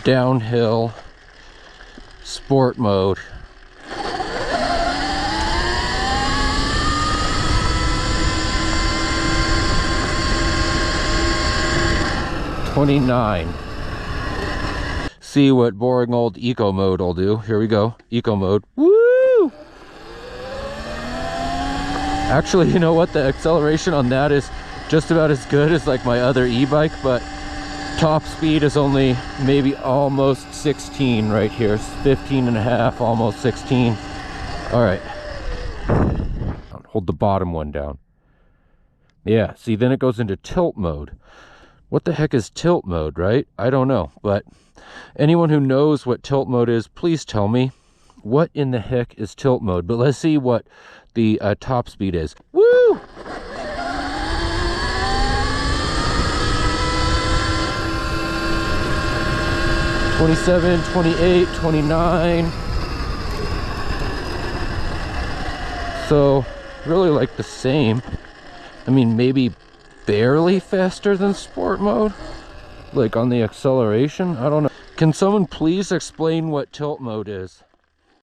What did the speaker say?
downhill sport mode. $29. See what boring old eco mode will do. Here we go. Eco mode. Woo! Actually, you know what? The acceleration on that is just about as good as like my other e-bike, but top speed is only maybe almost 16 right here. It's 15 and a half, almost 16. All right. Hold the bottom one down. Yeah, see, then it goes into tilt mode. What the heck is tilt mode, right? I don't know, but anyone who knows what tilt mode is, please tell me what in the heck is tilt mode. But let's see what the top speed is. Woo! $27, $28, $29. So really like the same. I mean, maybe barely faster than sport mode, like on the acceleration. I don't know. Can someone please explain what tilt mode is?